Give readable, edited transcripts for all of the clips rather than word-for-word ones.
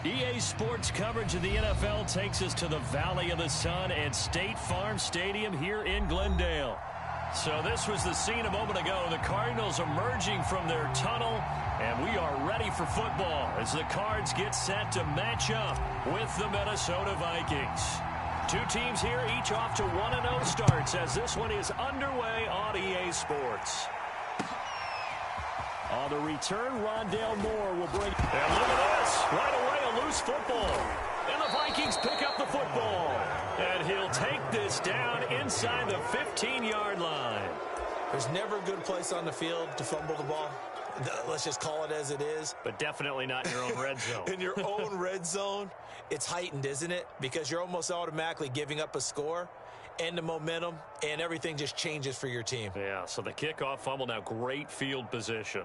EA Sports coverage of the NFL takes us to the Valley of the Sun and State Farm Stadium here in Glendale. So this was the scene a moment ago. The Cardinals emerging from their tunnel, and we are ready for football as the Cards get set to match up with the Minnesota Vikings. Two teams here, each off to 1-0 starts as this one is underway on EA Sports. On the return, Rondale Moore will bring... And look at this. Right away, a loose football. And the Vikings pick up the football. And he'll take this down inside the 15-yard line. There's never a good place on the field to fumble the ball. Let's just call it as it is. But definitely not in your own red zone. In your own red zone, it's heightened, isn't it? Because you're almost automatically giving up a score and the momentum, and everything just changes for your team. Yeah, so the kickoff fumble, now great field position.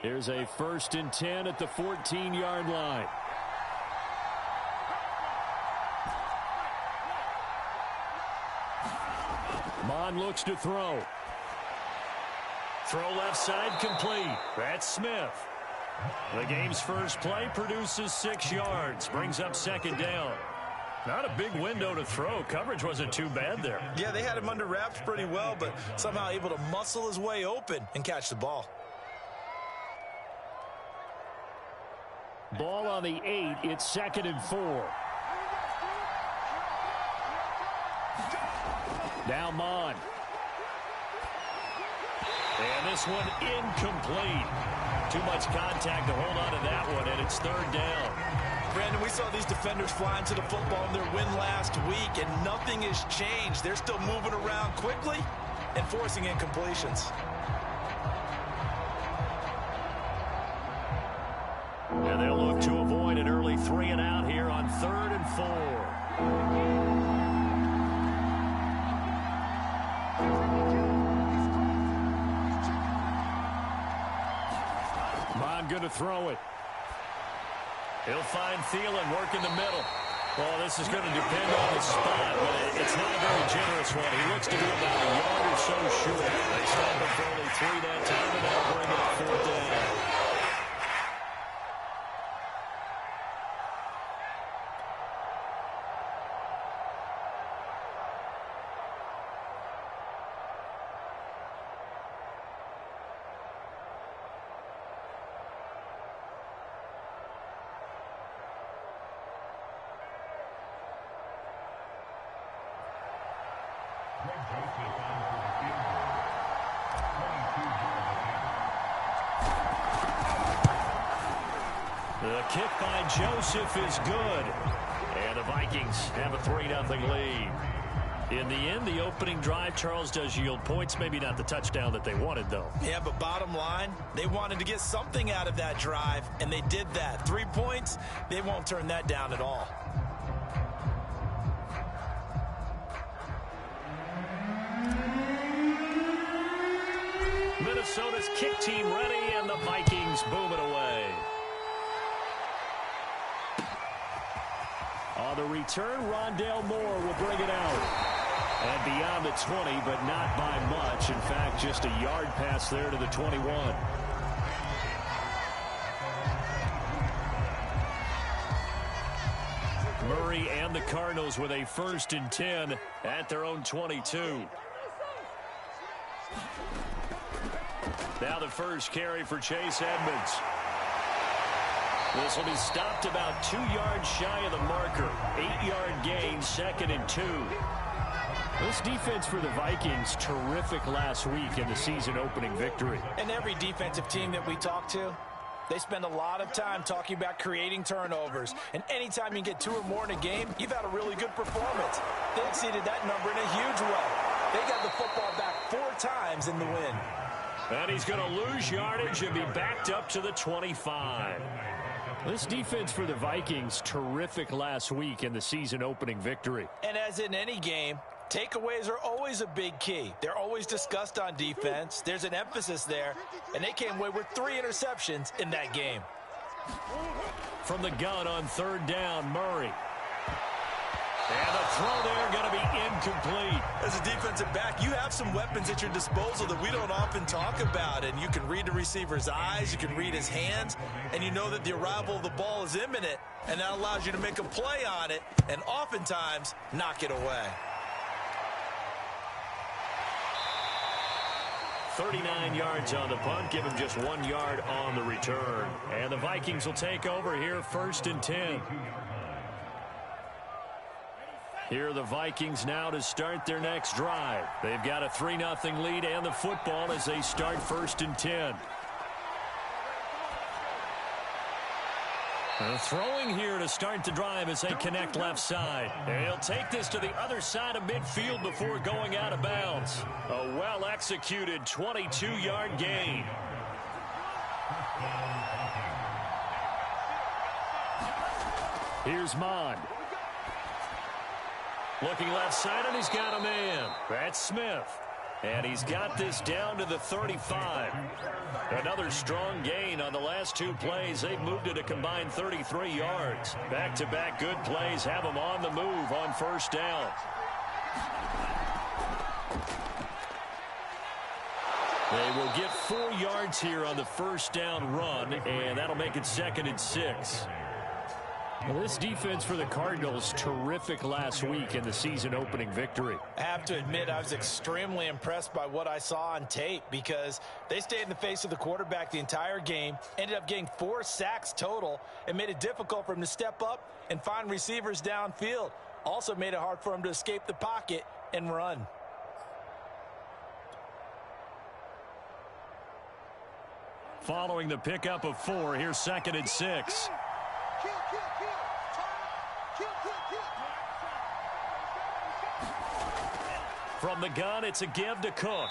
Here's a 1st and 10 at the 14-yard line. Mon looks to throw. Throw left side complete. That's Smith. The game's first play produces 6 yards. Brings up 2nd down. Not a big window to throw. Coverage wasn't too bad there. Yeah, they had him under wraps pretty well, but somehow able to muscle his way open and catch the ball. Ball on the 8. It's 2nd and 4. Now Mon. And this one incomplete. Too much contact to hold on to that one, and it's 3rd down. Brandon, we saw these defenders fly into the football in their win last week, and nothing has changed. They're still moving around quickly and forcing incompletions. And they'll look to avoid an early 3 and out here on 3rd and 4. Going to throw it. He'll find Thielen, work in the middle. Well, this is going to depend on the spot, but it's not a very generous one. He looks to be about a yard or so short. They stop him for only 3 that time, and they'll bring it up 4th down. The kick by Joseph is good. And the Vikings have a 3-0 lead. In the end, the opening drive, Charles, does yield points. Maybe not the touchdown that they wanted, though. Yeah, but bottom line, they wanted to get something out of that drive, and they did that. 3 points, they won't turn that down at all. Minnesota's kick team ready, and the Vikings boom it away. On the return, Rondale Moore will bring it out. And beyond the 20, but not by much. In fact, just a yard pass there to the 21. Murray and the Cardinals with a 1st and 10 at their own 22. Now the first carry for Chase Edmonds. This will be stopped about 2 yards shy of the marker. 8-yard gain, 2nd and 2. This defense for the Vikings, terrific last week in the season-opening victory. And every defensive team that we talk to, they spend a lot of time talking about creating turnovers. And anytime you get 2 or more in a game, you've had a really good performance. They exceeded that number in a huge way. They got the football back 4 times in the win. And he's going to lose yardage and be backed up to the 25. This defense for the Vikings, terrific last week in the season-opening victory. And as in any game, takeaways are always a big key. They're always discussed on defense. There's an emphasis there, and they came away with 3 interceptions in that game. From the gun on 3rd down, Murray. And the throw there going to be incomplete. As a defensive back, you have some weapons at your disposal that we don't often talk about. And you can read the receiver's eyes, you can read his hands, and you know that the arrival of the ball is imminent. And that allows you to make a play on it and oftentimes knock it away. 39 yards on the punt, give him just 1 yard on the return. And the Vikings will take over here, 1st and 10. Here are the Vikings now to start their next drive. They've got a 3-0 lead and the football as they start 1st and 10. Throwing here to start the drive as they connect left side. They'll take this to the other side of midfield before going out of bounds. A well-executed 22-yard gain. Here's Mond. Looking left side, and he's got a man. That's Smith. And he's got this down to the 35. Another strong gain on the last 2 plays. They've moved it a combined 33 yards. Back-to-back good plays have them on the move on 1st down. They will get 4 yards here on the 1st down run, and that'll make it 2nd and 6. Well, this defense for the Cardinals, terrific last week in the season-opening victory. I have to admit, I was extremely impressed by what I saw on tape because they stayed in the face of the quarterback the entire game, ended up getting 4 sacks total, and made it difficult for him to step up and find receivers downfield. Also made it hard for him to escape the pocket and run. Following the pickup of 4, here's 2nd and 6. From the gun, it's a give to Cook.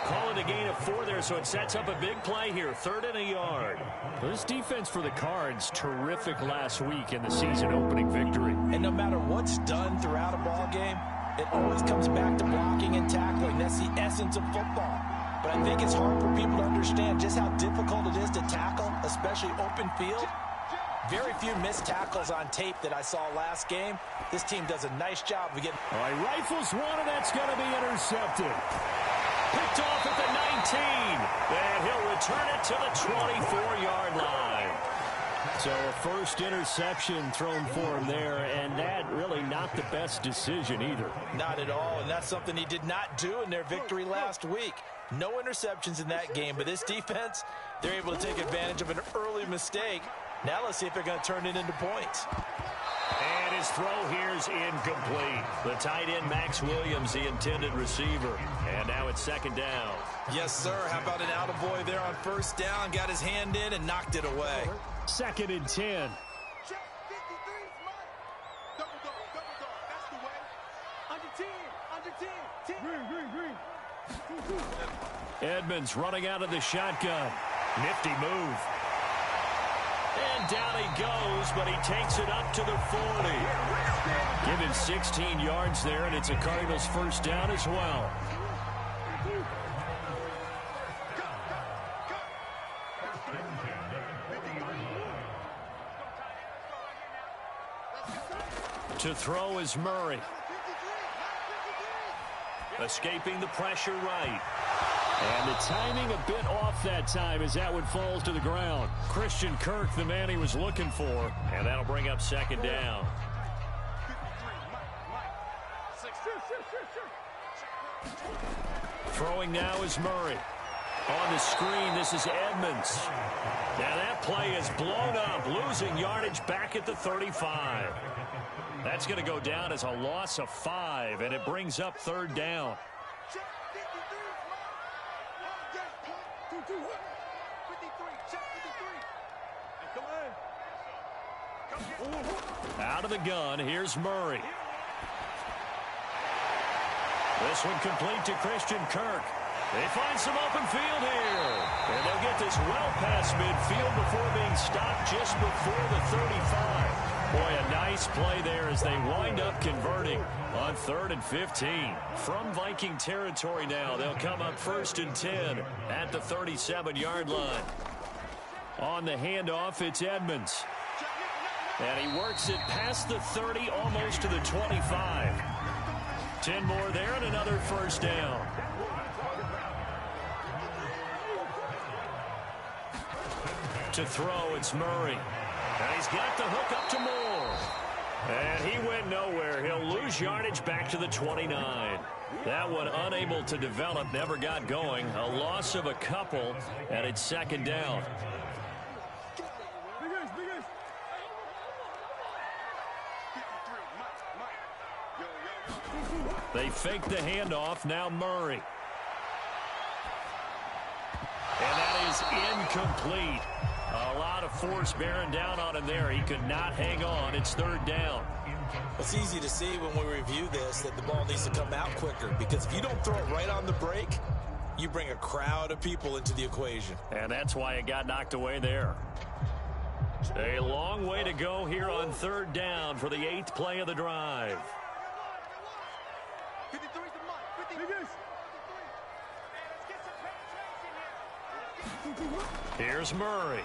Call it a gain of 4 there, so it sets up a big play here. 3rd and a yard. This defense for the Cards, terrific last week in the season-opening victory. And no matter what's done throughout a ball game, it always comes back to blocking and tackling. That's the essence of football. But I think it's hard for people to understand just how difficult it is to tackle, especially open field. Very few missed tackles on tape that I saw last game. This team does a nice job of getting... All right, rifles one, and that's going to be intercepted. Picked off at the 19. And he'll return it to the 24-yard line. So a first interception thrown for him there, and that really not the best decision either. Not at all, and that's something he did not do in their victory last week. No interceptions in that game, but this defense, they're able to take advantage of an early mistake. Now let's see if they're going to turn it into points. And his throw here's incomplete. The tight end, Max Williams, the intended receiver. And now it's 2nd down. Yes, sir. How about an attaboy there on 1st down? Got his hand in and knocked it away. 2nd and 10. Edmonds running out of the shotgun. Nifty move. And down he goes, but he takes it up to the 40. Give him 16 yards there, and it's a Cardinals 1st down as well. To throw is Murray. Escaping the pressure right. And the timing a bit off that time as that one falls to the ground. Christian Kirk, the man he was looking for. And that'll bring up 2nd down. Throwing now is Murray. On the screen, this is Edmonds. Now that play is blown up, losing yardage back at the 35. That's going to go down as a loss of 5, and it brings up 3rd down. Out of the gun, here's Murray. This one complete to Christian Kirk. They find some open field here. And they'll get this well past midfield before being stopped just before the 35. Boy, a nice play there as they wind up converting on 3rd and 15. From Viking territory now, they'll come up 1st and 10 at the 37-yard line. On the handoff, it's Edmonds. And he works it past the 30, almost to the 25. 10 more there and another first down. To throw, it's Murray. And he's got the hook up to Moore. And he went nowhere. He'll lose yardage back to the 29. That one unable to develop, never got going. A loss of a couple, and it's second down. They fake the handoff, now Murray. And that is incomplete. A lot of force bearing down on him there. He could not hang on. It's third down. It's easy to see when we review this that the ball needs to come out quicker, because if you don't throw it right on the break, you bring a crowd of people into the equation. And that's why it got knocked away there. A long way to go here on third down for the 8th play of the drive. Here's Murray.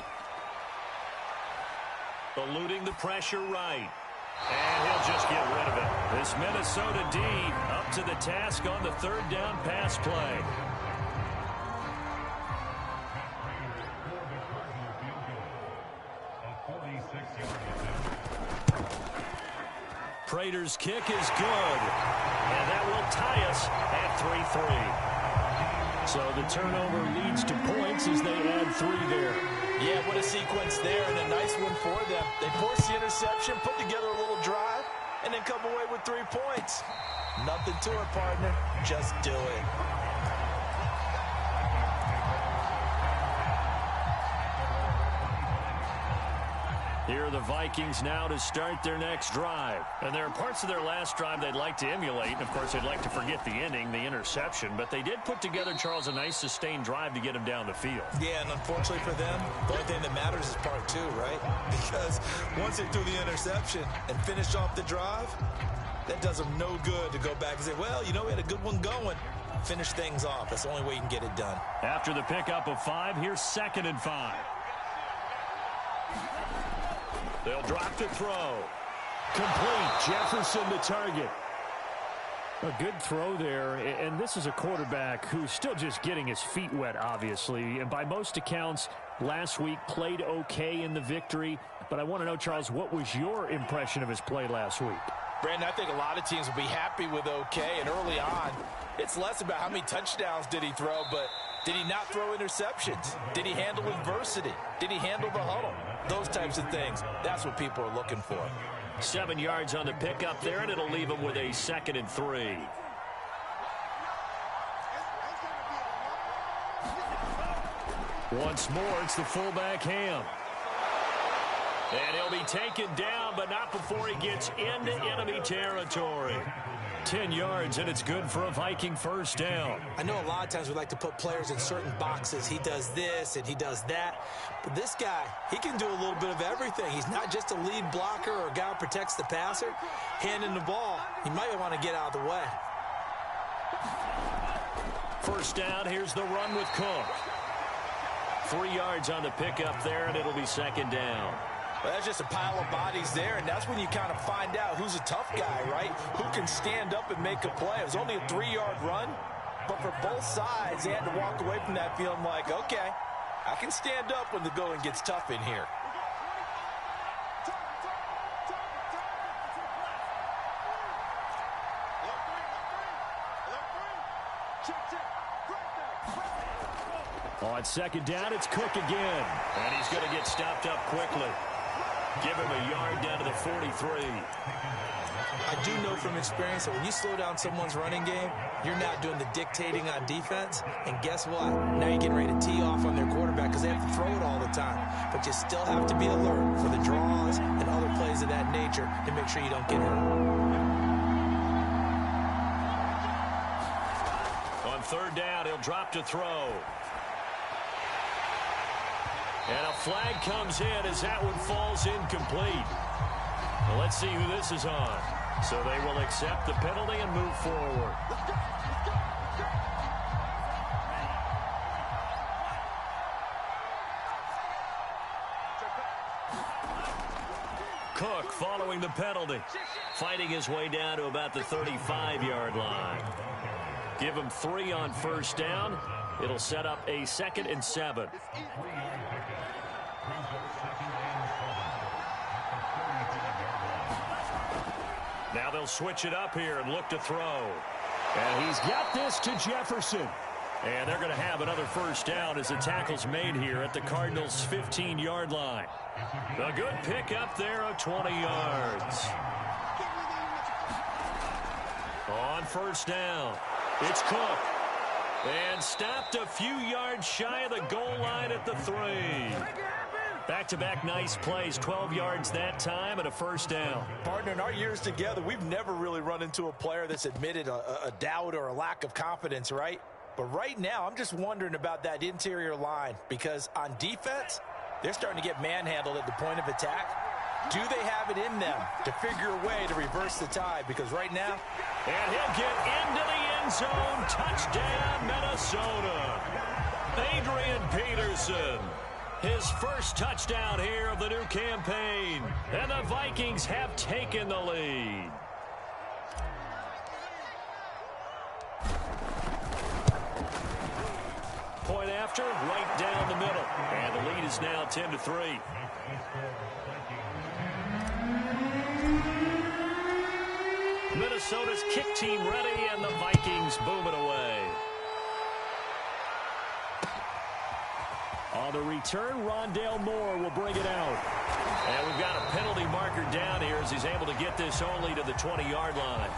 Eluding the pressure right. And he'll just get rid of it. This Minnesota D up to the task on the third down pass play. Prater's kick is good. And that will tie us at 3-3. So the turnover leads to points as they add 3 there. Yeah, what a sequence there, and a nice one for them. They force the interception, put together a little drive, and then come away with 3 points. Nothing to it, partner. Just do it. Here are the Vikings now to start their next drive. And there are parts of their last drive they'd like to emulate. And, of course, they'd like to forget the ending, the interception. But they did put together, Charles, a nice sustained drive to get him down the field. Yeah, and unfortunately for them, the only thing that matters is part 2, right? Because once they threw the interception and finished off the drive, that does them no good to go back and say, well, you know, we had a good one going. Finish things off. That's the only way you can get it done. After the pickup of 5, here's 2nd and 5. They'll drop to throw. Complete. Jefferson the target. A good throw there, and this is a quarterback who's still just getting his feet wet, obviously. And by most accounts, last week played okay in the victory. But I want to know, Charles, what was your impression of his play last week? Brandon, I think a lot of teams will be happy with okay, and early on, it's less about how many touchdowns did he throw, but did he not throw interceptions? Did he handle adversity? Did he handle the huddle? Those types of things, that's what people are looking for. 7 yards on the pickup there, and it'll leave him with a 2nd and 3. Once more, it's the fullback Ham. And he'll be taken down, but not before he gets into enemy territory. 10 yards, and it's good for a Viking first down. I know a lot of times we like to put players in certain boxes. He does this and he does that. But this guy, he can do a little bit of everything. He's not just a lead blocker or a guy who protects the passer. Handing the ball, he might want to get out of the way. First down, here's the run with Cook. 3 yards on the pickup there, and it'll be 2nd down. Well, that's just a pile of bodies there, and that's when you kind of find out who's a tough guy, right? Who can stand up and make a play. It was only a 3-yard run, but for both sides, they had to walk away from that feeling like, okay, I can stand up when the going gets tough in here. On 2nd down, it's Cook again. And he's going to get stopped up quickly. Give him a yard down to the 43. I do know from experience that when you slow down someone's running game, you're not doing the dictating on defense. And guess what? Now you're getting ready to tee off on their quarterback because they have to throw it all the time. But you still have to be alert for the draws and other plays of that nature to make sure you don't get hurt. On 3rd down, he'll drop to throw. And a flag comes in as that one falls incomplete. Well, let's see who this is on. So they will accept the penalty and move forward. Cook following the penalty. Fighting his way down to about the 35-yard line. Give him 3 on first down. It'll set up a 2nd and 7. Now they'll switch it up here and look to throw. And he's got this to Jefferson. And they're going to have another first down as the tackle's made here at the Cardinals' 15-yard line. A good pick up there of 20 yards. On first down, it's Cook. And stopped a few yards shy of the goal line at the 3. Back-to-back nice plays, 12 yards that time and a first down. Partner, in our years together, we've never really run into a player that's admitted a doubt or a lack of confidence, right? But right now, I'm just wondering about that interior line because on defense, they're starting to get manhandled at the point of attack. Do they have it in them to figure a way to reverse the tide? Because right now... And he'll get into the end zone. Touchdown, Minnesota. Adrian Peterson. His first touchdown here of the new campaign. And the Vikings have taken the lead. Point after, right down the middle. And the lead is now 10-3. Minnesota's kick team ready, and the Vikings booming away. On the return, Rondale Moore will bring it out. And we've got a penalty marker down here as he's able to get this only to the 20-yard line.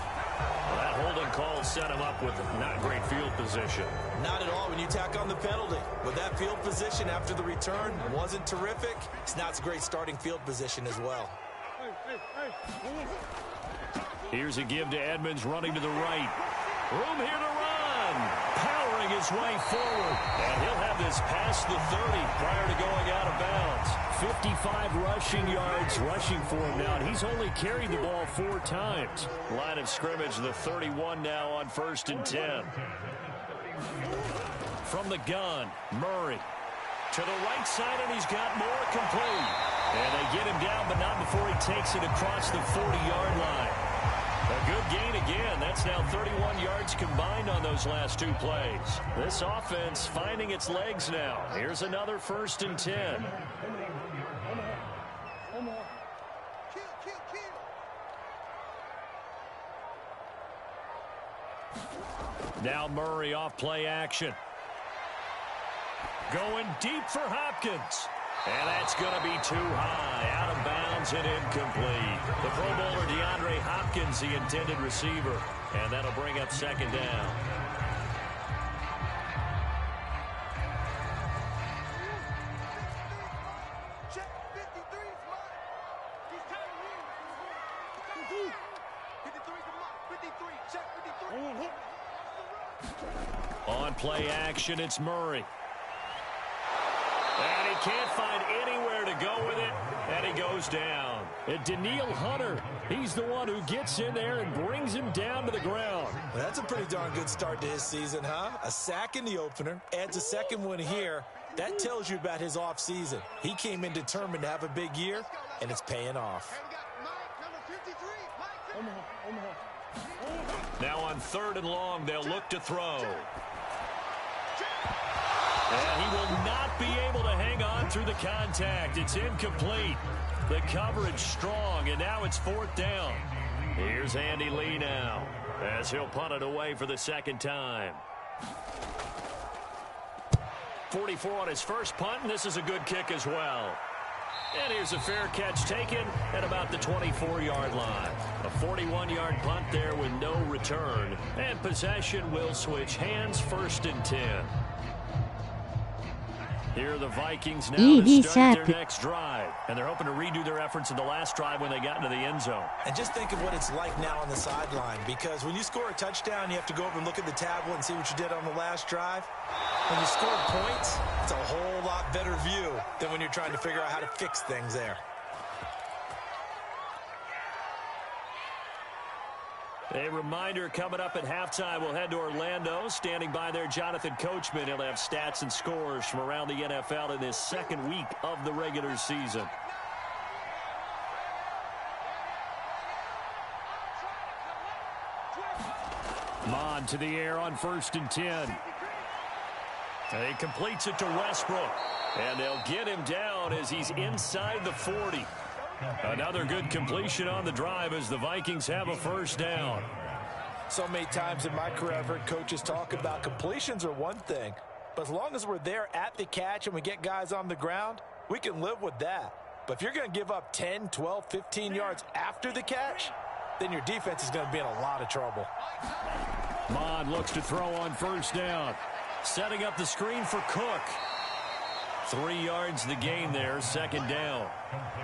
Well, that holding call set him up with not great field position. Not at all when you tack on the penalty. But that field position after the return wasn't terrific. It's not a great starting field position as well. Here's a give to Edmonds running to the right. Room here to run. Powering his way forward. And he'll have this past the 30 prior to going out of bounds. 55 rushing yards rushing for him now. And he's only carried the ball 4 times. Line of scrimmage, the 31 now on 1st and 10. From the gun, Murray. To the right side, and he's got more complete. And they get him down, but not before he takes it across the 40-yard line. A good gain again. That's now 31 yards combined on those last 2 plays. This offense finding its legs now. Here's another 1st and 10. Now Murray off play action. Going deep for Hopkins. And that's going to be too high. Out of bounds and incomplete. The Pro Bowler DeAndre Hopkins, the intended receiver. And that'll bring up 2nd down. On play action, it's Murray. And he can't find anywhere to go with it, and he goes down. And Daniil Hunter, he's the one who gets in there and brings him down to the ground. Well, that's a pretty darn good start to his season, huh? A sack in the opener, adds a 2nd one here. That tells you about his offseason. He came in determined to have a big year, and it's paying off. Now on 3rd and long, they'll look to throw. And he will not be able to hang on through the contact. It's incomplete. The coverage strong, and now it's 4th down. Here's Andy Lee now as he'll punt it away for the 2nd time. 44 on his first punt, and this is a good kick as well. And here's a fair catch taken at about the 24-yard line. A 41-yard punt there with no return. And possession will switch hands, 1st and 10. Here are the Vikings now to start their next drive. And they're hoping to redo their efforts in the last drive when they got into the end zone. And just think of what it's like now on the sideline. Because when you score a touchdown, you have to go over and look at the tablet and see what you did on the last drive. When you score points, it's a whole lot better view than when you're trying to figure out how to fix things there. A reminder coming up at halftime, we'll head to Orlando. Standing by there, Jonathan Coachman. He'll have stats and scores from around the NFL in this 2nd week of the regular season. to the air on 1st and 10. He completes it to Westbrook. And they'll get him down as he's inside the 40. Another good completion on the drive as the Vikings have a first down. So many times in my career I've heard coaches talk about completions are one thing. But as long as we're there at the catch and we get guys on the ground, we can live with that. But if you're going to give up 10, 12, 15 yards after the catch, then your defense is going to be in a lot of trouble. Mond looks to throw on 1st down. Setting up the screen for Cook. 3 yards the gain there, 2nd down.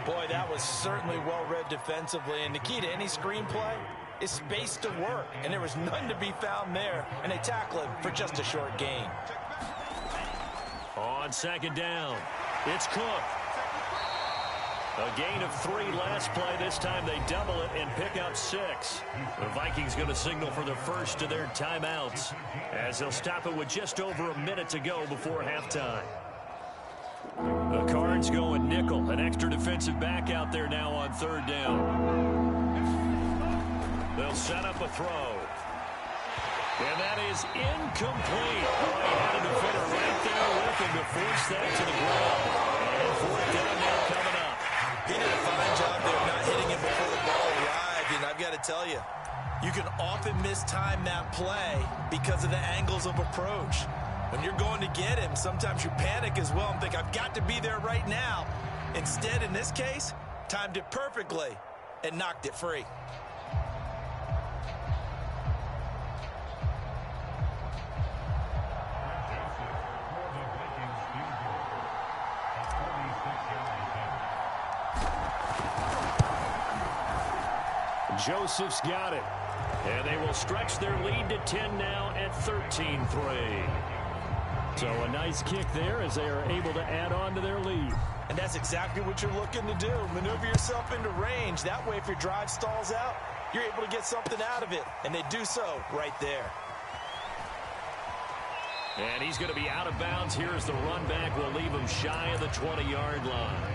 Boy, that was certainly well-read defensively. And the key to any screenplay is space to work. And there was none to be found there. And they tackle it for just a short gain. On 2nd down, it's Cook. A gain of 3 last play. This time they double it and pick up 6. The Vikings going to signal for the first of their timeouts as they'll stop it with just over a minute to go before halftime. The Cards going nickel. An extra defensive back out there now on 3rd down. They'll set up a throw. And that is incomplete. Oh, he had a defender right there with him to force that to the ground. And 4th down now coming up. He did a fine job there not hitting him before the ball arrived. And I've got to tell you, you can often mistime that play because of the angles of approach. When you're going to get him, sometimes you panic as well and think, I've got to be there right now. Instead, in this case, timed it perfectly and knocked it free. Joseph's got it. And they will stretch their lead to 10 now at 13-3. So a nice kick there as they are able to add on to their lead. And that's exactly what you're looking to do. Maneuver yourself into range. That way, if your drive stalls out, you're able to get something out of it. And they do so right there. And he's going to be out of bounds here as the run back will leave him shy of the 20-yard line.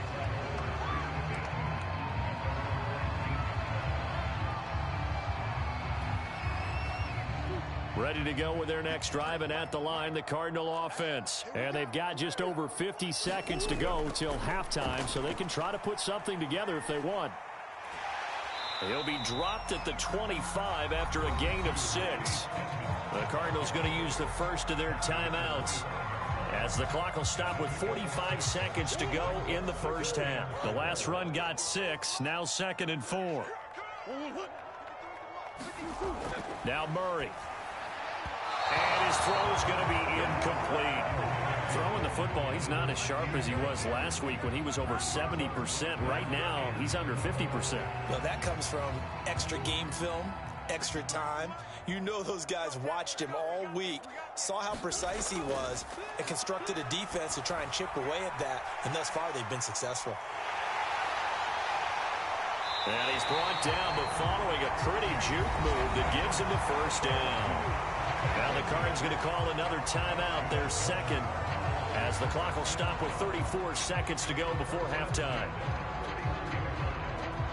Ready to go with their next drive, and at the line, the Cardinal offense. And they've got just over 50 seconds to go till halftime, so they can try to put something together if they want. He'll be dropped at the 25 after a gain of 6. The Cardinals going to use the first of their timeouts as the clock will stop with 45 seconds to go in the first half. The last run got 6, now 2nd and 4. Now Murray. And his throw is going to be incomplete. Throwing the football, he's not as sharp as he was last week when he was over 70%. Right now, he's under 50%. Well, that comes from extra game film, extra time. You know those guys watched him all week, saw how precise he was, and constructed a defense to try and chip away at that. And thus far, they've been successful. And he's brought down, but following a pretty juke move that gives him the first down. Now the Cards going to call another timeout, their second, as the clock will stop with 34 seconds to go before halftime.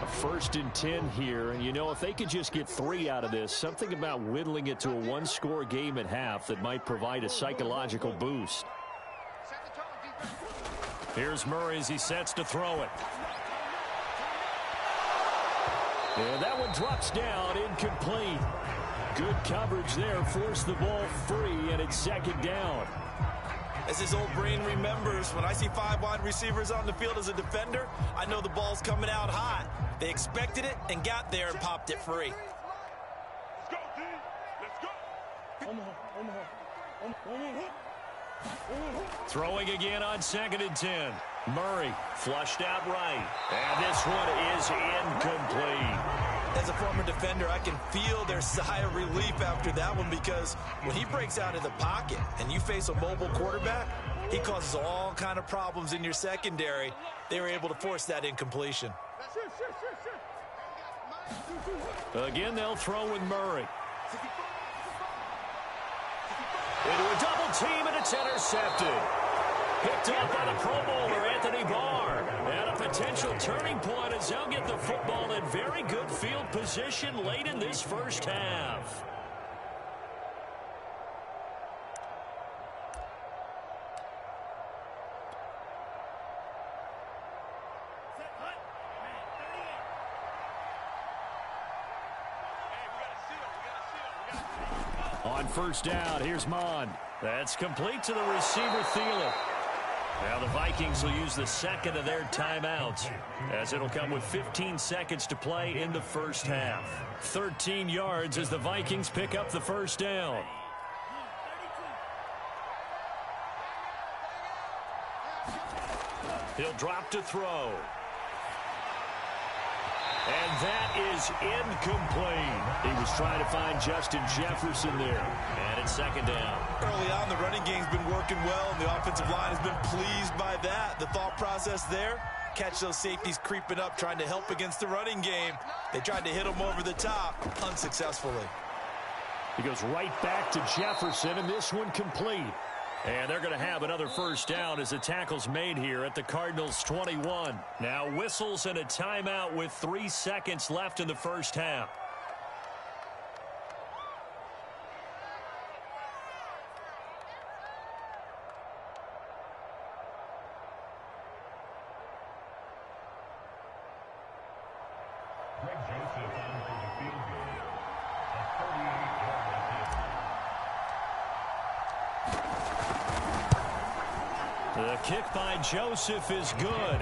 A 1st and 10 here, and you know, if they could just get 3 out of this, something about whittling it to a 1-score game at half that might provide a psychological boost. Here's Murray as he sets to throw it. And that one drops down, incomplete. Good coverage there, forced the ball free, and it's 2nd down. As his old brain remembers, when I see 5 wide receivers on the field as a defender, I know the ball's coming out hot. They expected it and got there and popped it free. Let's go, D. Let's go. Throwing again on 2nd and 10. Murray flushed out right. And this one is incomplete. As a former defender, I can feel their sigh of relief after that one, because when he breaks out of the pocket and you face a mobile quarterback, he causes all kind of problems in your secondary. They were able to force that incompletion. Again, they'll throw with Murray. Into a double team, and it's intercepted. Picked up by the Pro Bowler, Anthony Barr. And a potential turning point as they'll get the football in very good field position late in this first half. On first down, here's Mond. That's complete to the receiver, Thielen. Now the Vikings will use the second of their timeouts, as it'll come with 15 seconds to play in the first half. 13 yards as the Vikings pick up the first down. He'll drop to throw. And that is incomplete. He was trying to find Justin Jefferson there. And it's second down. Early on, the running game's been working well, and the offensive line has been pleased by that. The thought process there, catch those safeties creeping up, trying to help against the running game. They tried to hit him over the top, unsuccessfully. He goes right back to Jefferson, and this one complete. And they're going to have another first down as the tackle's made here at the Cardinals' 21. Now whistles and a timeout with 3 seconds left in the first half. The kick by Joseph is good,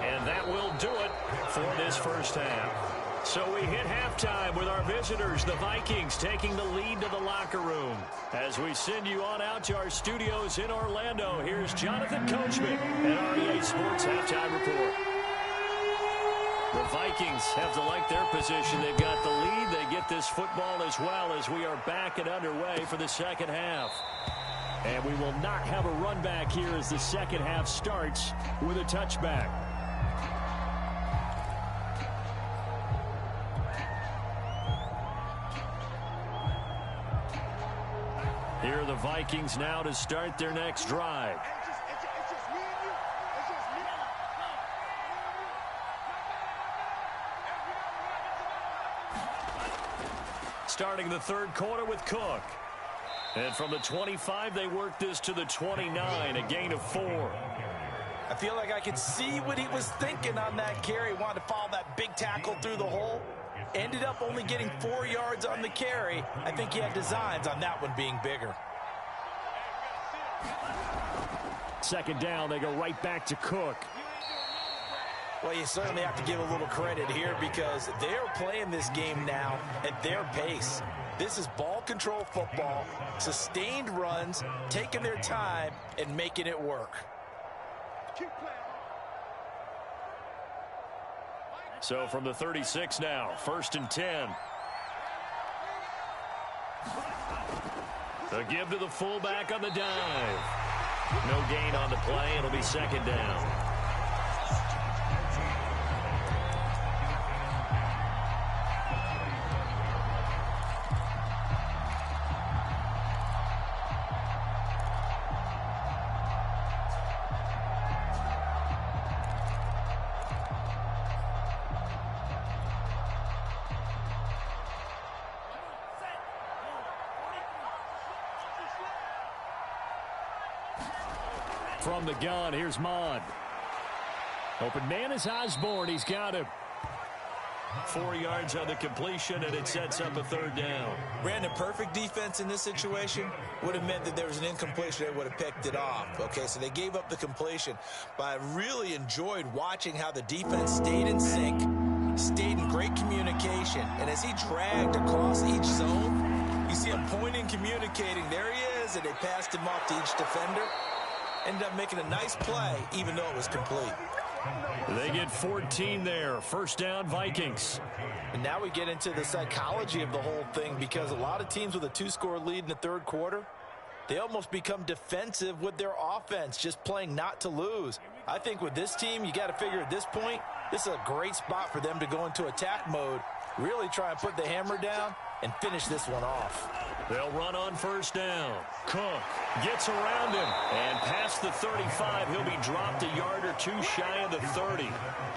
and that will do it for this first half. So we hit halftime with our visitors, the Vikings, taking the lead to the locker room. As we send you on out to our studios in Orlando, here's Jonathan Coachman at REA Sports Halftime Report. The Vikings have to like their position. They've got the lead. They get this football as well as we are back and underway for the second half. And we will not have a run back here as the second half starts with a touchback. Here are the Vikings now to start their next drive. Starting the third quarter with Cook. And from the 25, they work this to the 29, a gain of 4. I feel like I could see what he was thinking on that carry. Wanted to follow that big tackle through the hole. Ended up only getting 4 yards on the carry. I think he had designs on that one being bigger. Second down, they go right back to Cook. Well, you certainly have to give a little credit here because they're playing this game now at their pace. This is ball control football, sustained runs, taking their time, and making it work. So from the 36 now, 1st and 10. The give to the fullback on the dive. No gain on the play. It'll be second down. From the gun, here's Mond. Open man is Osborne. He's got him. 4 yards on the completion, and it sets up a third down. Brandon, perfect defense in this situation would have meant that there was an incompletion. They would have picked it off. Okay, so they gave up the completion. But I really enjoyed watching how the defense stayed in sync, stayed in great communication. And as he dragged across each zone, you see him pointing, communicating. There he is, and they passed him off to each defender. Ended up making a nice play, even though it was complete. They get 14 there. First down, Vikings. And now we get into the psychology of the whole thing because a lot of teams with a 2-score lead in the third quarter, they almost become defensive with their offense, just playing not to lose. I think with this team, you got to figure at this point, this is a great spot for them to go into attack mode, really try and put the hammer down and finish this one off. They'll run on first down. Cook gets around him and past the 35. He'll be dropped a yard or two shy of the 30.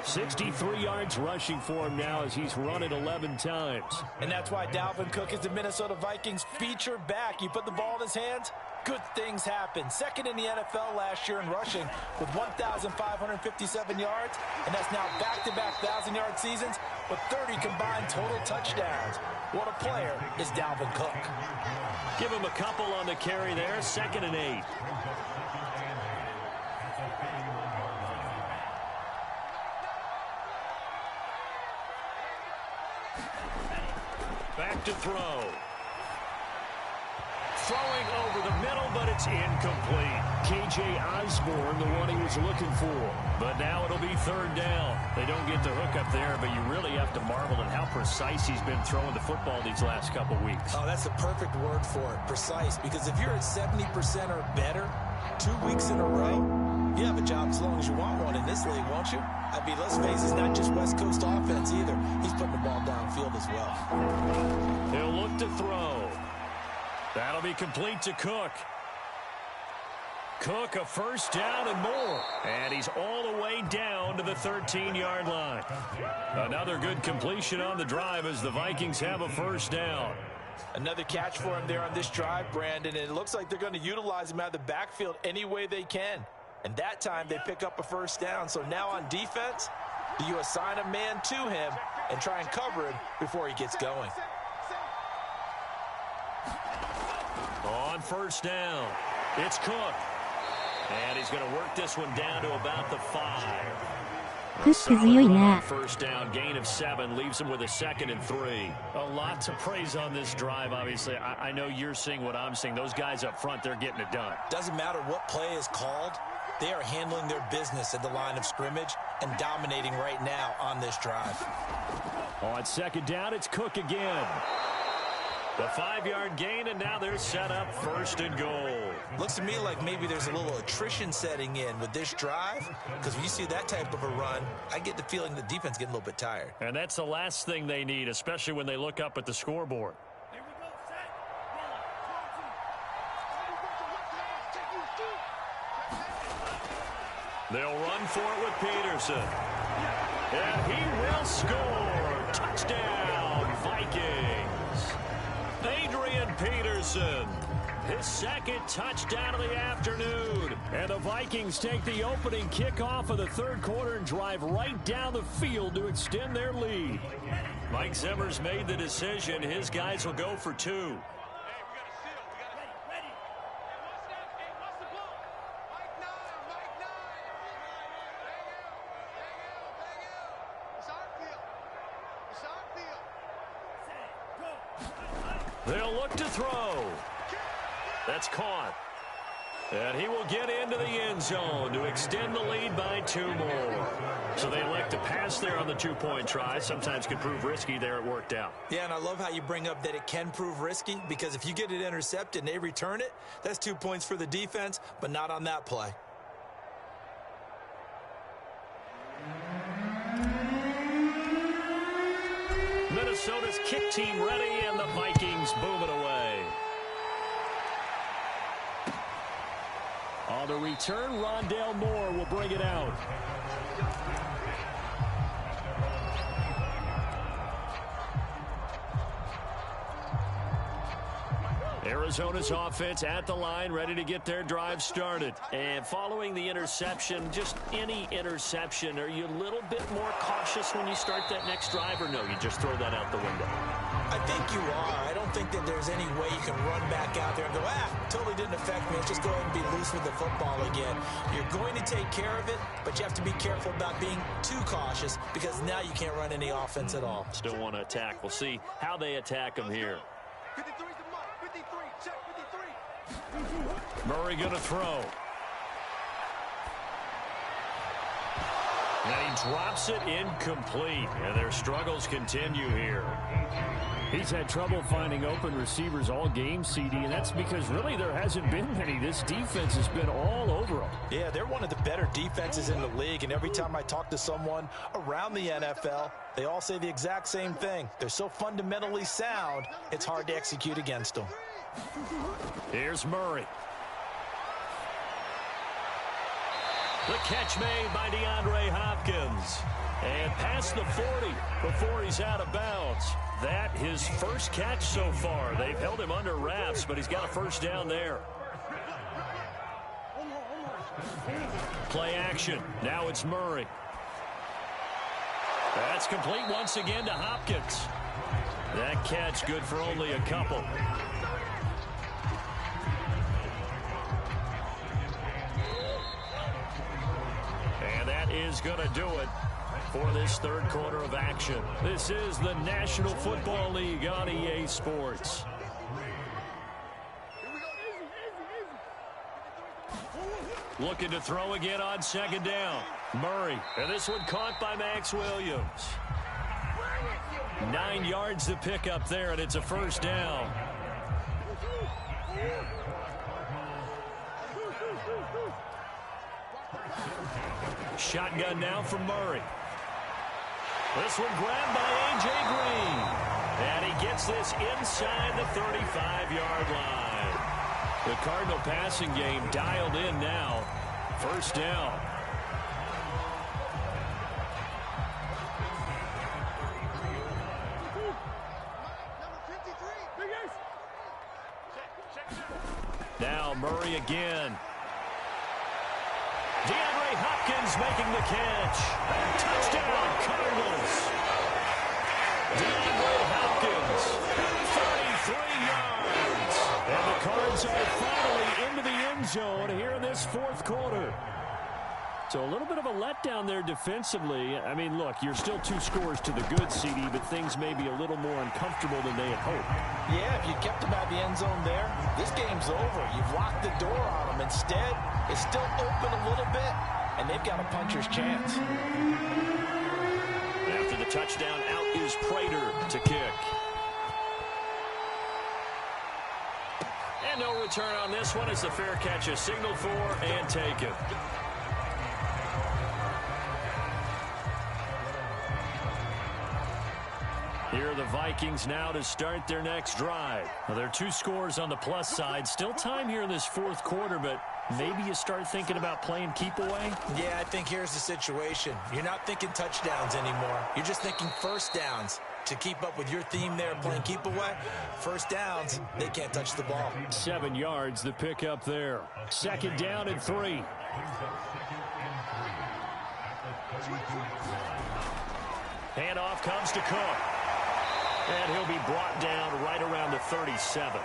63 yards rushing for him now as he's run it 11 times. And that's why Dalvin Cook is the Minnesota Vikings feature back. You put the ball in his hands, good things happen. Second in the NFL last year in rushing with 1,557 yards, and that's now back-to-back 1,000-yard seasons with 30 combined total touchdowns. What a player is Dalvin Cook. Give him a couple on the carry there, 2nd and 8. Back to throw. Throwing over the middle, but it's incomplete. K.J. Osborne, the one he was looking for. But now it'll be 3rd down. They don't get the hook up there, but you really have to marvel at how precise he's been throwing the football these last couple weeks. Oh, that's the perfect word for it, precise. Because if you're at 70% or better 2 weeks in a row, you have a job as long as you want one in this league, won't you? I mean, let's face it, it's not just West Coast offense either. He's putting the ball downfield as well. He'll look to throw. That'll be complete to Cook. Cook, a 1st down and more. And he's all the way down to the 13-yard line. Another good completion on the drive as the Vikings have a 1st down. Another catch for him there on this drive, Brandon, and it looks like they're going to utilize him out of the backfield any way they can. And that time they pick up a 1st down. So now on defense, do you assign a man to him and try and cover him before he gets going? On 1st down, it's Cook. And he's going to work this one down to about the 5. Solid 1st down, gain of 7, leaves him with a 2nd and 3. A lot to praise on this drive, obviously. I know you're seeing what I'm seeing. Those guys up front, they're getting it done. Doesn't matter what play is called. They are handling their business at the line of scrimmage and dominating right now on this drive. On 2nd down, it's Cook again. The 5-yard gain, and now they're set up 1st and goal. Looks to me like maybe there's a little attrition setting in with this drive, because when you see that type of a run, I get the feeling the defense getting a little bit tired. And that's the last thing they need, especially when they look up at the scoreboard. They'll run for it with Peterson. And he will score. Touchdown, Vikings. Adrian Peterson, his 2nd touchdown of the afternoon. And the Vikings take the opening kickoff of the 3rd quarter and drive right down the field to extend their lead. Mike Zimmer's made the decision. His guys will go for 2. They'll look to throw. That's caught. And he will get into the end zone to extend the lead by 2 more. So they elect to pass there on the 2-point try. Sometimes can prove risky. There it worked out. Yeah, and I love how you bring up that it can prove risky, because if you get it intercepted and they return it, that's 2 points for the defense, but not on that play. Minnesota's kick team ready, and the Vikings boom it away. On the return, Rondale Moore will bring it out. Arizona's offense at the line, ready to get their drive started. And following the interception, just any interception, are you a little bit more cautious when you start that next drive, or no, you just throw that out the window? I think you are. I don't think that there's any way you can run back out there and go, totally didn't affect me. Let's just go ahead and be loose with the football again. You're going to take care of it, but you have to be careful about being too cautious, because now you can't run any offense at all. Still want to attack. We'll see how they attack them here. 53's the mark. 53. Check 53. Murray going to throw. And he drops it incomplete. And their struggles continue here. He's had trouble finding open receivers all game, CD, and that's because really there hasn't been many. This defense has been all over them. Yeah, they're one of the better defenses in the league, and every time I talk to someone around the NFL, they all say the exact same thing. They're so fundamentally sound, it's hard to execute against them. Here's Murray. The catch made by DeAndre Hopkins. And past the 40 before he's out of bounds. That his first catch so far. They've held him under wraps, but he's got a 1st down there. Play action. Now it's Murray. That's complete once again to Hopkins. That catch good for only a couple. And that is going to do it for this third quarter of action. This is the National Football League on EA Sports. Looking to throw again on second down. Murray. And this one caught by Max Williams. 9 yards to pick up there, and it's a first down. Shotgun now from Murray. This one grabbed by A.J. Green. And he gets this inside the 35-yard line. The Cardinal passing game dialed in now. First down. Now Murray again. DeAndre Hopkins making the catch. Touchdown, Cardinals. DeAndre Hopkins, 33 yards. And the Cards are finally into the end zone here in this fourth quarter. So a little bit of a letdown there defensively. I mean, look, you're still 2 scores to the good, CD, but things may be a little more uncomfortable than they had hoped. Yeah, if you kept them out of the end zone there, this game's over. You've locked the door on them. Instead, it's still open a little bit, and they've got a puncher's chance. After the touchdown, out is Prater to kick. And no return on this one as the fair catch is signaled for and taken. Here are the Vikings now to start their next drive. Well, there are 2 scores on the plus side. Still time here in this fourth quarter, but maybe you start thinking about playing keep away? Yeah, I think here's the situation. You're not thinking touchdowns anymore. You're just thinking first downs. To keep up with your theme there, playing keep away, first downs, they can't touch the ball. 7 yards the pick up there. Second down and 3. Handoff comes to Cook. And he'll be brought down right around the 37.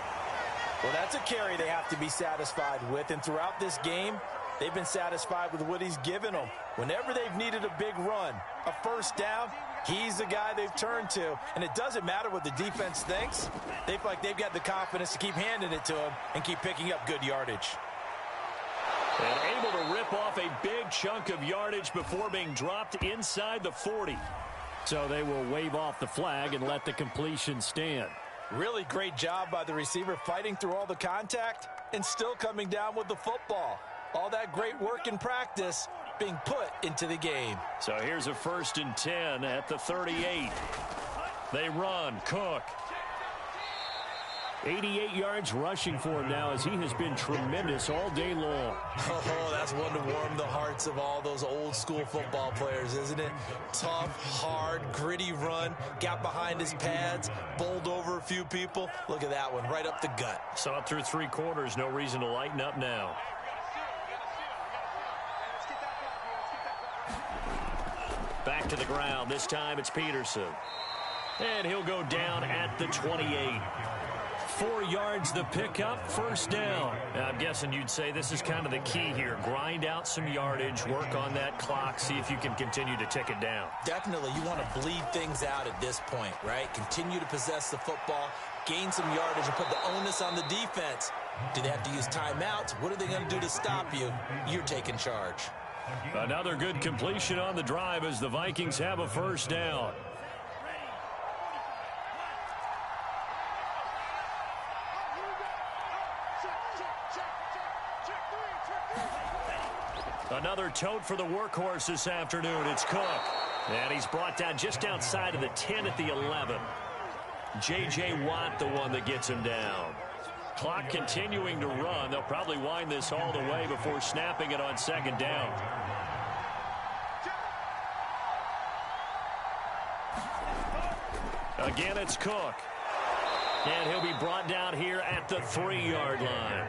Well, that's a carry they have to be satisfied with. And throughout this game, they've been satisfied with what he's given them. Whenever they've needed a big run, a first down, he's the guy they've turned to. And it doesn't matter what the defense thinks. They feel like they've got the confidence to keep handing it to him and keep picking up good yardage. And able to rip off a big chunk of yardage before being dropped inside the 40. So they will wave off the flag and let the completion stand. Really great job by the receiver fighting through all the contact and still coming down with the football. All that great work in practice being put into the game. So here's a 1st and 10 at the 38. They run. Cook. 88 yards rushing for him now as he has been tremendous all day long. Oh, that's one to warm the hearts of all those old school football players, isn't it? Tough, hard, gritty run, got behind his pads, bowled over a few people. Look at that one, right up the gut. Saw it through 3 quarters, no reason to lighten up now. Back to the ground, this time it's Peterson. And he'll go down at the 28. 4 yards the pickup, first down. I'm guessing you'd say this is kind of the key here. Grind out some yardage, work on that clock, see if you can continue to tick it down. Definitely, you want to bleed things out at this point, right? Continue to possess the football, gain some yardage, and put the onus on the defense. Do they have to use timeouts? What are they going to do to stop you? You're taking charge. Another good completion on the drive as the Vikings have a first down. Another tote for the workhorse this afternoon. It's Cook. And he's brought down just outside of the 10 at the 11. J.J. Watt, the one that gets him down. Clock continuing to run. They'll probably wind this all the way before snapping it on second down. Again, it's Cook. And he'll be brought down here at the 3-yard line.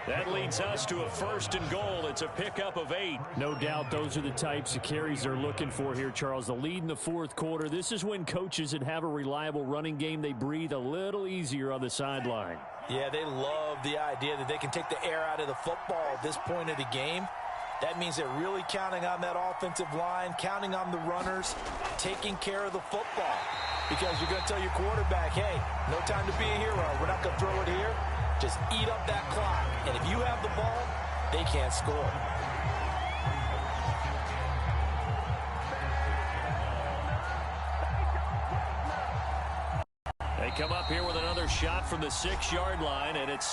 That leads us to a 1st and goal. It's a pickup of 8. No doubt those are the types of carries they're looking for here, Charles. The lead in the 4th quarter. This is when coaches that have a reliable running game, they breathe a little easier on the sideline. Yeah, they love the idea that they can take the air out of the football at this point of the game. That means they're really counting on that offensive line, counting on the runners, taking care of the football. Because you're going to tell your quarterback, hey, no time to be a hero. We're not going to throw it here. Just eat up that clock. And if you have the ball, they can't score. They come up here with another shot from the 6-yard line, and it's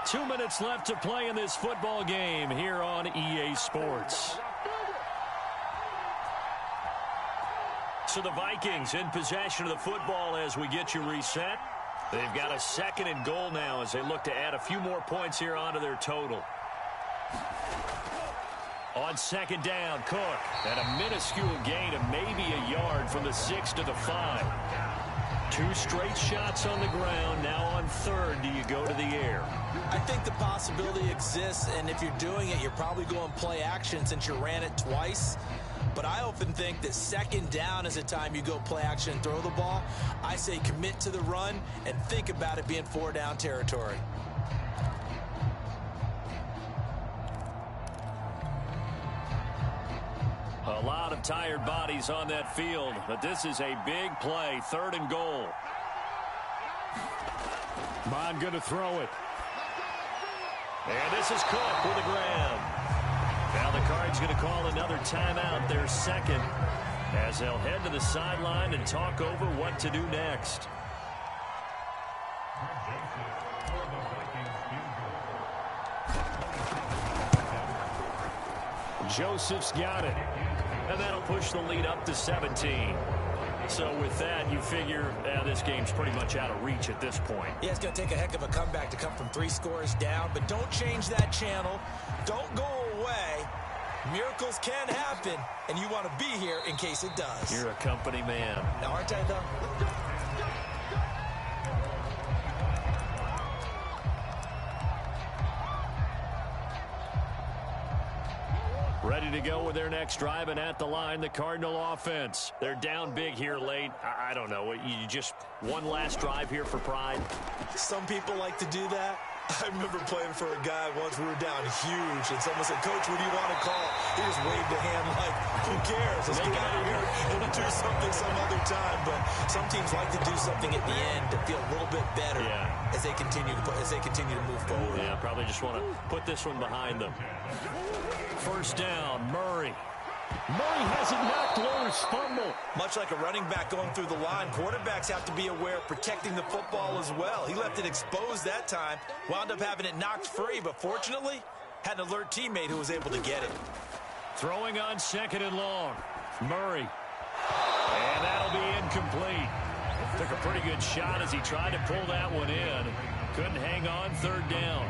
2 minutes left to play in this football game here on EA Sports. So the Vikings in possession of the football as we get you reset. They've got a 2nd and goal now as they look to add a few more points here onto their total. On 2nd down, Cook. And a minuscule gain of maybe a yard from the 6 to the 5. 2 straight shots on the ground. Now on 3rd, do you go to the air? I think the possibility exists, and if you're doing it, you're probably going play action since you ran it twice. But I often think that 2nd down is a time you go play action and throw the ball. I say commit to the run and think about it being 4-down territory. A lot of tired bodies on that field, but this is a big play. 3rd and goal. Mon going to throw it. And this is Cook with the grab. Now the Cards going to call another timeout, their 2nd, as they'll head to the sideline and talk over what to do next. Joseph's got it. And that'll push the lead up to 17. So with that, you figure this game's pretty much out of reach at this point. Yeah, it's going to take a heck of a comeback to come from 3 scores down, but don't change that channel. Don't go away. Miracles can happen, and you want to be here in case it does. You're a company man. Now, aren't I, though? Ready to go with their next drive, and at the line, the Cardinal offense. They're down big here late. I don't know. You just one last drive here for pride? Some people like to do that. I remember playing for a guy once. We were down huge, and someone said, "Coach, what do you want to call?" He just waved a hand like, "Who cares? Let's get out of here and do something some other time." But some teams like to do something at the end to feel a little bit better as they continue to move forward. Yeah, probably just want to put this one behind them. 1st down, Murray. Murray has it knocked loose. Fumble. Much like a running back going through the line, quarterbacks have to be aware of protecting the football as well. He left it exposed that time, wound up having it knocked free, but fortunately, had an alert teammate who was able to get it. Throwing on 2nd and long. Murray. And that'll be incomplete. Took a pretty good shot as he tried to pull that one in. Couldn't hang on 3rd down.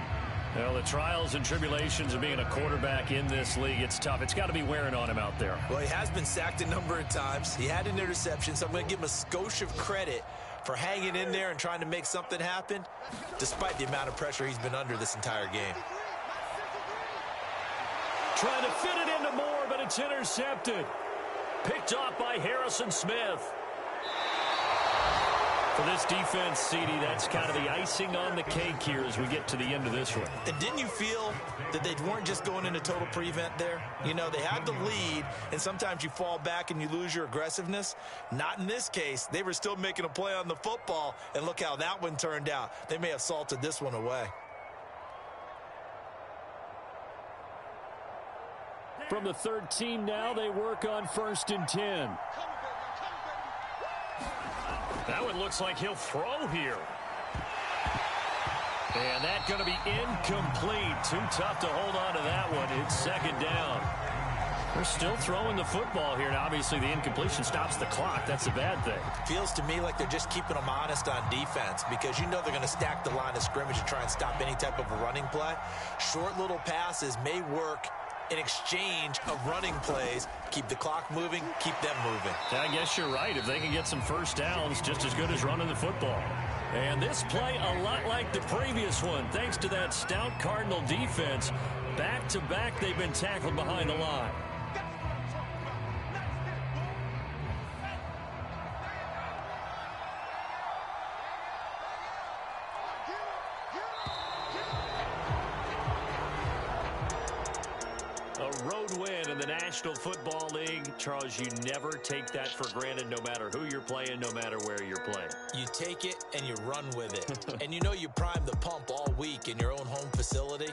Well, the trials and tribulations of being a quarterback in this league, it's tough. It's got to be wearing on him out there. Well, he has been sacked a number of times. He had an interception, so I'm going to give him a skosh of credit for hanging in there and trying to make something happen, despite the amount of pressure he's been under this entire game. Trying to fit it into Moore, but it's intercepted. Picked off by Harrison Smith. For this defense, CD, that's kind of the icing on the cake here as we get to the end of this one. And didn't you feel that they weren't just going into total prevent there? You know, they had the lead, and sometimes you fall back and you lose your aggressiveness. Not in this case. They were still making a play on the football, and look how that one turned out. They may have salted this one away. From the 13 now, they work on 1st and 10. That one looks like he'll throw here. And that's going to be incomplete. Too tough to hold on to that one. It's 2nd down. They're still throwing the football here. Now, obviously, the incompletion stops the clock. That's a bad thing. Feels to me like they're just keeping them honest on defense because you know they're going to stack the line of scrimmage and try and stop any type of a running play. Short little passes may work in exchange of running plays. Keep the clock moving, keep them moving. I guess you're right. If they can get some first downs, just as good as running the football. And this play a lot like the previous one, thanks to that stout Cardinal defense. Back-to-back, they've been tackled behind the line. A road win in the National Football League. Charles, you never take that for granted no matter who you're playing, no matter where you're playing. You take it and you run with it. And you know you primed the pump all week in your own home facility.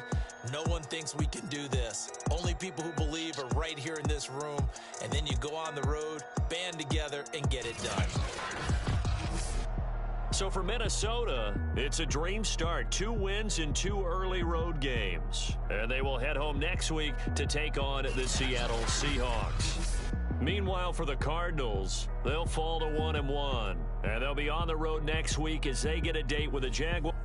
No one thinks we can do this. Only people who believe are right here in this room. And then you go on the road, band together, and get it done. So for Minnesota, it's a dream start. 2 wins in 2 early road games. And they will head home next week to take on the Seattle Seahawks. Meanwhile, for the Cardinals, they'll fall to 1-1. And they'll be on the road next week as they get a date with the Jaguars.